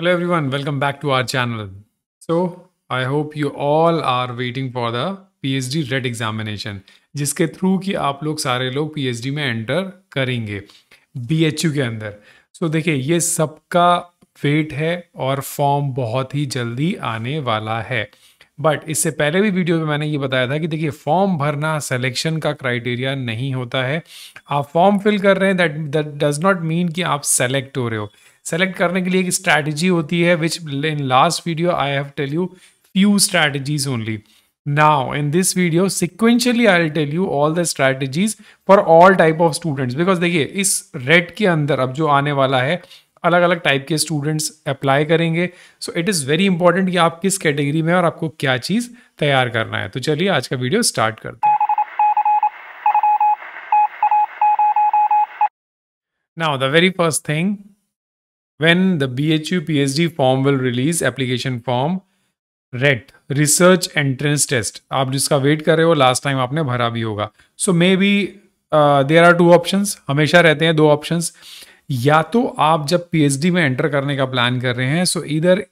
Hello everyone, welcome back to our channel. So, I hope you all are waiting for the PhD RET examination, जिसके through कि आप लोग सारे लोग PhD में एंटर करेंगे BHU के अंदर. सो देखिए, ये सबका वेट है और फॉर्म बहुत ही जल्दी आने वाला है. बट इससे पहले भी वीडियो में मैंने ये बताया था कि देखिए, फॉर्म भरना सिलेक्शन का क्राइटेरिया नहीं होता है. आप फॉर्म फिल कर रहे हैं, दैट डज नॉट मीन कि आप सेलेक्ट हो रहे हो. सेलेक्ट करने के लिए एक स्ट्रैटेजी होती है, which in last video I have tell you few strategies only. Now in this video sequentially I'll tell you all the strategies for all type of students, because देखिए इस रेट के अंदर अब जो आने वाला है अलग अलग टाइप के स्टूडेंट्स अप्लाई करेंगे. So it is very important कि आप किस कैटेगरी में और आपको क्या चीज़ तैयार करना है. तो चलिए आज का वीडियो स्टार्ट करते हैं. Now the very first thing, when the BHU PhD form will release, application form RET research entrance test, आप जिसका वेट कर रहे हो, लास्ट टाइम आपने भरा भी होगा. So maybe there are two options, हमेशा रहते हैं दो ऑप्शंस. या तो आप जब पीएचडी में एंटर करने का प्लान कर रहे हैं, सो इधर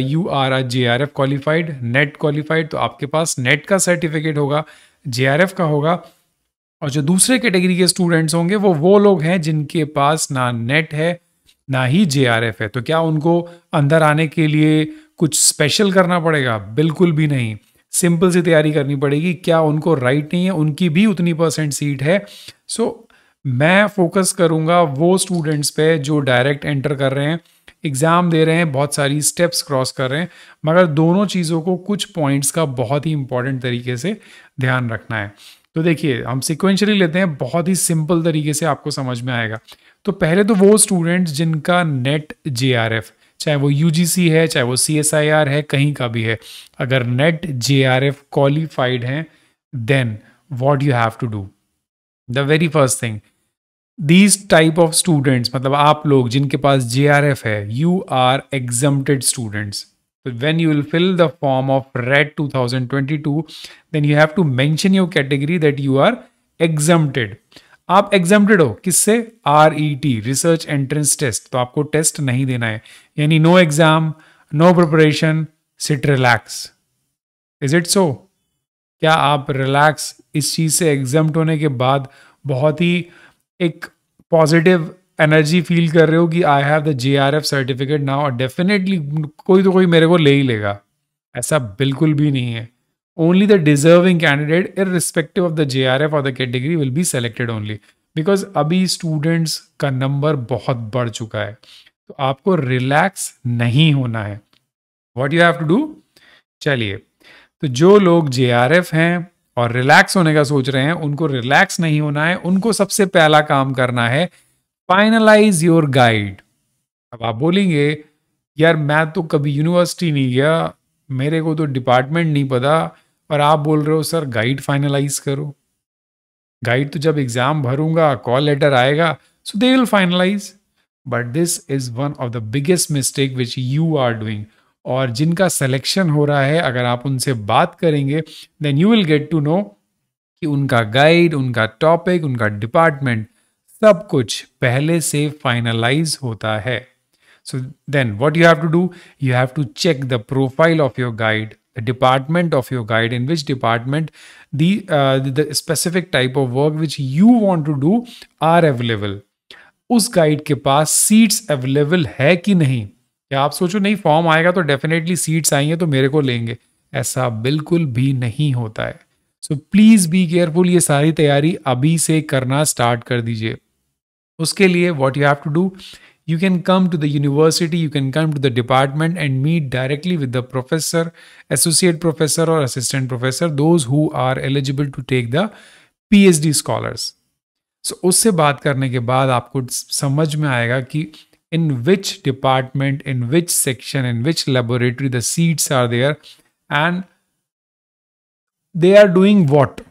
you are a JRF qualified, NET qualified, तो आपके पास नेट का सर्टिफिकेट होगा, जेआरएफ का होगा. और जो दूसरे कैटेगरी के स्टूडेंट्स होंगे वो लोग हैं जिनके पास ना नेट है ना ही जेआरएफ है. तो क्या उनको अंदर आने के लिए कुछ स्पेशल करना पड़ेगा? बिल्कुल भी नहीं. सिंपल सी तैयारी करनी पड़ेगी. क्या उनको राइट नहीं है? उनकी भी उतनी परसेंट सीट है. सो मैं फोकस करूंगा वो स्टूडेंट्स पे जो डायरेक्ट एंटर कर रहे हैं, एग्ज़ाम दे रहे हैं, बहुत सारी स्टेप्स क्रॉस कर रहे हैं, मगर दोनों चीज़ों को कुछ पॉइंट्स का बहुत ही इंपॉर्टेंट तरीके से ध्यान रखना है. तो देखिए, हम सिक्वेंशली लेते हैं, बहुत ही सिंपल तरीके से आपको समझ में आएगा. तो पहले तो वो स्टूडेंट्स जिनका नेट जेआरएफ, चाहे वो यूजीसी है, चाहे वो सीएसआईआर है, कहीं का भी है, अगर नेट जेआरएफ क्वालिफाइड हैं, then what you have to do, the very first thing, these type of students, मतलब आप लोग जिनके पास जेआरएफ है, you are exempted students. So when you will fill the form of RET 2022, then you have to mention your category that you are exempted. आप exempted हो किससे? RET, research entrance test. तो आपको टेस्ट नहीं देना है, यानी no exam, no preparation, sit relax. Is it so? क्या आप रिलैक्स इस चीज़ से एग्जाम्प्ट होने के बाद बहुत ही एक पॉजिटिव एनर्जी फील कर रहे हो कि I have the JRF certificate now और डेफिनेटली कोई तो कोई मेरे को ले ही लेगा? ऐसा बिल्कुल भी नहीं है. Only the deserving candidate irrespective of the JRF और the category will be selected only, because अभी स्टूडेंट्स का नंबर बहुत बढ़ चुका है. तो आपको रिलैक्स नहीं होना है. What you have to do? चलिए, तो जो लोग जेआरएफ हैं और रिलैक्स होने का सोच रहे हैं, उनको रिलैक्स नहीं होना है. उनको सबसे पहला काम करना है, फाइनलाइज योर गाइड. अब आप बोलेंगे, यार मैं तो कभी यूनिवर्सिटी नहीं गया, मेरे को तो डिपार्टमेंट नहीं पता, और आप बोल रहे हो सर गाइड फाइनलाइज करो. गाइड तो जब एग्जाम भरूंगा, कॉल लेटर आएगा, so they will finalise. But this is one of the biggest mistake which you are doing. और जिनका सिलेक्शन हो रहा है, अगर आप उनसे बात करेंगे, then you will get to know कि उनका गाइड, उनका टॉपिक, उनका डिपार्टमेंट, सब कुछ पहले से फाइनलाइज होता है. So then what you have to do, you have to check the profile of your guide, the department of your guide, in which department the specific type of work which you want to do are available. उस guide के पास seats available है कि नहीं. क्या आप सोचो नहीं, फॉर्म आएगा तो डेफिनेटली सीट्स आई हैं तो मेरे को लेंगे, ऐसा बिल्कुल भी नहीं होता है. So please be careful. ये सारी तैयारी अभी से करना स्टार्ट कर दीजिए. उसके लिए what you have to do, you can come to the university, you can come to the department and meet directly with the professor, associate professor or assistant professor, those who are eligible to take the PhD scholars. So उससे बात करने के बाद आपको समझ में आएगा कि in which department, in which section, in which laboratory the seats are there and they are doing what.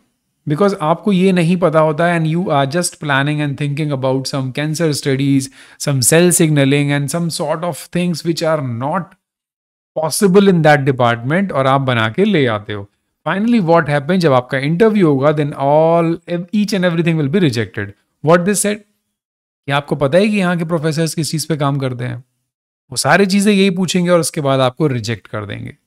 Because आपको ये नहीं पता होता है, and you are just planning and thinking about some cancer studies, some cell signalling and some sort of things which are not possible in that department, और आप बना के ले आते हो. फाइनली व्हाट हैपन, जब आपका इंटरव्यू होगा, then all each and everything will be rejected. What this said, कि आपको पता है कि यहाँ के प्रोफेसर्स किस चीज़ पे काम करते हैं? वो सारी चीज़ें यही पूछेंगे और उसके बाद आपको रिजेक्ट कर देंगे.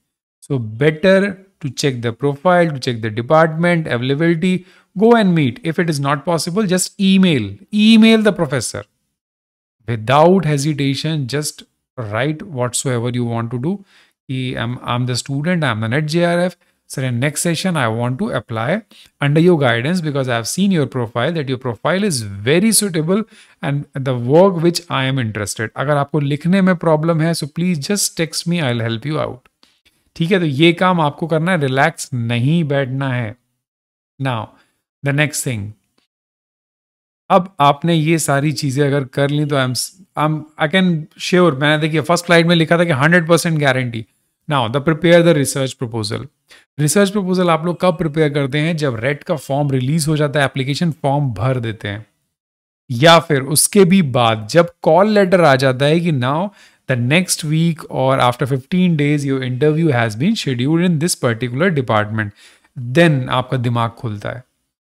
So better to check the profile, to check the department, availability, go and meet. If it is not possible, just email the professor. Without hesitation, just write whatsoever you want to do. I'm the student, I'm the net JRF. So in next session, I want to apply under your guidance because I've seen your profile, that your profile is very suitable and the work which I am interested. अगर आपको लिखने में problem है, so please just text me, I'll help you out. ठीक है, तो ये काम आपको करना है, रिलैक्स नहीं बैठना है. नाउ द नेक्स्ट थिंग, अब आपने ये सारी चीजें अगर कर ली तो आई कैन श्योर, मैंने देखिए फर्स्ट स्लाइड में लिखा था कि 100% guarantee. Now the prepare the research proposal. Research proposal आप लोग कब प्रिपेयर करते हैं? जब रेट का फॉर्म रिलीज हो जाता है, एप्लीकेशन फॉर्म भर देते हैं, या फिर उसके भी बाद जब कॉल लेटर आ जाता है कि now the next week or after 15 days your interview has been scheduled in this particular department, then आपका दिमाग खुलता है,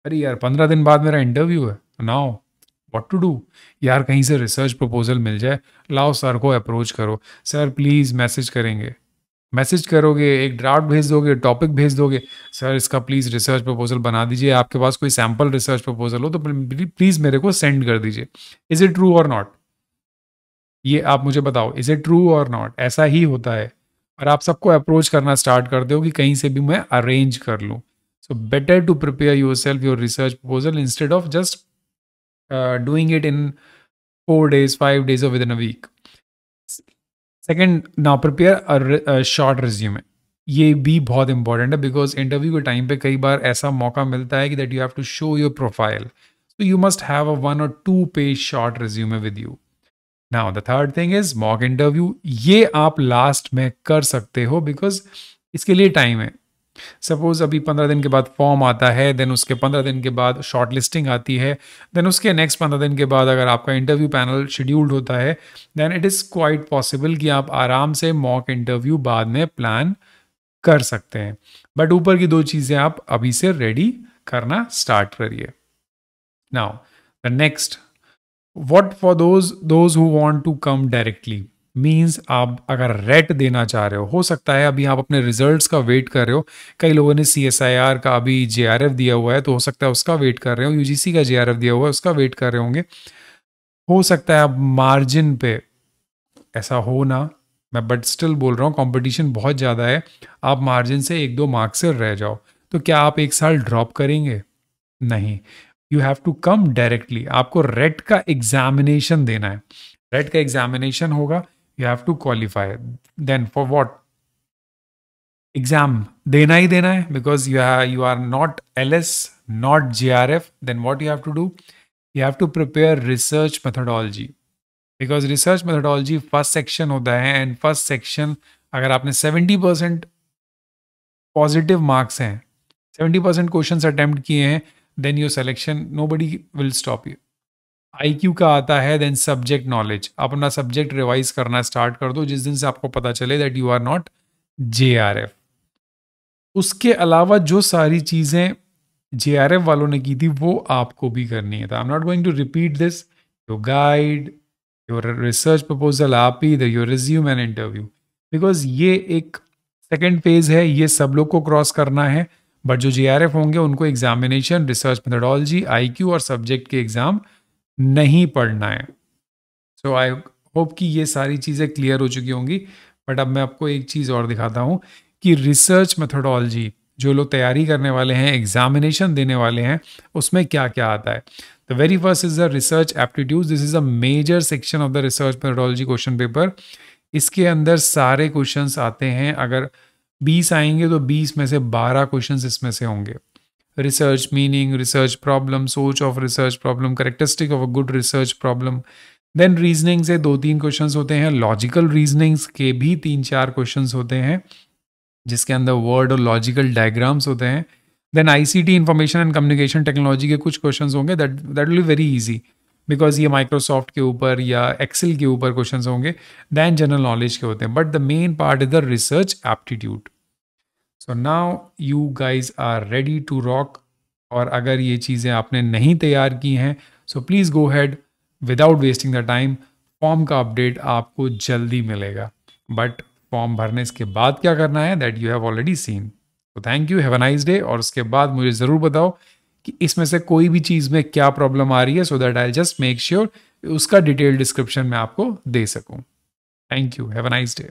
अरे यार 15 दिन बाद मेरा इंटरव्यू है, नाउ व्हाट टू डू. यार कहीं से रिसर्च प्रपोजल मिल जाए, लाओ सर को अप्रोच करो, सर प्लीज़ मैसेज करेंगे, मैसेज करोगे, एक ड्राफ्ट भेज दोगे, टॉपिक भेज दोगे, सर इसका प्लीज़ रिसर्च प्रपोजल बना दीजिए, आपके पास कोई सैम्पल रिसर्च प्रपोजल हो तो प्लीज़ मेरे को सेंड कर दीजिए. इज इट ट्रू और नॉट? ये आप मुझे बताओ, इज इट ट्रू और नॉट? ऐसा ही होता है, और आप सबको अप्रोच करना स्टार्ट कर दो कि कहीं से भी मैं अरेंज कर लूँ. So better to prepare yourself your research proposal instead of just doing it in 4 days 5 days or within a week. Second, now prepare short resume. ये भी बहुत इंपॉर्टेंट है बिकॉज इंटरव्यू के टाइम पे कई बार ऐसा मौका मिलता है कि that you have to show your profile, so you must have a 1 or 2 page short resume with you. Now the third thing is mock interview. ये आप लास्ट में कर सकते हो बिकॉज इसके लिए टाइम है. सपोज अभी 15 दिन के बाद फॉर्म आता है, देन उसके 15 दिन के बाद शॉर्ट लिस्टिंग आती है, देन उसके नेक्स्ट 15 दिन के बाद अगर आपका इंटरव्यू पैनल शेड्यूल्ड होता है, then it is quite possible कि आप आराम से मॉक इंटरव्यू बाद में प्लान कर सकते हैं. बट ऊपर की 2 चीज़ें आप अभी से रेडी करना स्टार्ट करिए. Now the next, what for those who want to come directly means, आप अगर रेट देना चाह रहे हो सकता है अभी आप अपने रिजल्ट्स का वेट कर रहे हो, कई लोगों ने CSIR का अभी JRF दिया हुआ है तो हो सकता है उसका वेट कर रहे हो, UGC का JRF दिया हुआ है उसका वेट कर रहे होंगे, हो सकता है आप मार्जिन पे, ऐसा हो ना, मैं बट स्टिल बोल रहा हूँ कंपटीशन बहुत ज़्यादा है, आप मार्जिन से 1-2 मार्क्स से रह जाओ, तो क्या आप एक साल ड्रॉप करेंगे? नहीं, you have to come directly. आपको रेट का एग्जामिनेशन देना है, रेट का एग्जामिनेशन होगा, you have to qualify. Then for what? Exam देना ही देना है because you are not LS, नॉट JRF. Then what you have to do? You have to prepare research methodology, because research methodology first section होता है, and first section अगर आपने 70% positive marks हैं, 70% क्वेश्चन अटेम्प्ट किए हैं, then your selection, nobody will stop you. IQ का आता है, देन सब्जेक्ट नॉलेज. आप अपना सब्जेक्ट रिवाइज करना स्टार्ट कर दो जिस दिन से आपको पता चले that you are not JRF. उसके अलावा जो सारी चीज़ें JRF वालों ने की थी वो आपको भी करनी है. I am not going to repeat this. Your guide, your research proposal, आप ही your resume and interview, because ये एक सेकेंड फेज है, ये सब लोग को क्रॉस करना है. बट जो JRF होंगे उनको एग्जामिनेशन, रिसर्च मेथोडोलॉजी, IQ और सब्जेक्ट के एग्जाम नहीं पढ़ना है. सो आई होप कि ये सारी चीज़ें क्लियर हो चुकी होंगी. बट अब मैं आपको एक चीज़ और दिखाता हूँ कि रिसर्च मेथोडोलॉजी जो लोग तैयारी करने वाले हैं, एग्जामिनेशन देने वाले हैं, उसमें क्या क्या आता है. The very first is the research aptitude. This is a major section of the research methodology question paper. इसके अंदर सारे क्वेश्चंस आते हैं. अगर 20 आएंगे तो 20 में से 12 क्वेश्चंस इसमें से होंगे. रिसर्च मीनिंग, रिसर्च प्रॉब्लम, सोच of research problem, characteristic of a good research problem. Then reasoning से 2-3 क्वेश्चंस होते हैं. लॉजिकल रीजनिंग्स के भी 3-4 क्वेश्चंस होते हैं जिसके अंदर वर्ड और लॉजिकल डायग्राम्स होते हैं. Then ICT, information and communication technology के कुछ क्वेश्चंस होंगे that will be very easy because ये माइक्रोसॉफ्ट के ऊपर या एक्सेल के ऊपर क्वेश्चंस होंगे. देन जनरल नॉलेज के होते हैं. But the main part is the research aptitude. So now you guys are ready to rock. और अगर ये चीज़ें आपने नहीं तैयार की हैं, so please go ahead without wasting the time, form का अपडेट आपको जल्दी मिलेगा। बट फॉर्म भरने के बाद क्या करना है, that you have already seen. तो thank you, have a nice day. और उसके बाद मुझे ज़रूर बताओ कि इसमें से कोई भी चीज़ में क्या प्रॉब्लम आ रही है, so that I just make sure उसका डिटेल डिस्क्रिप्शन में आपको दे सकूं। Thank you, have a nice day.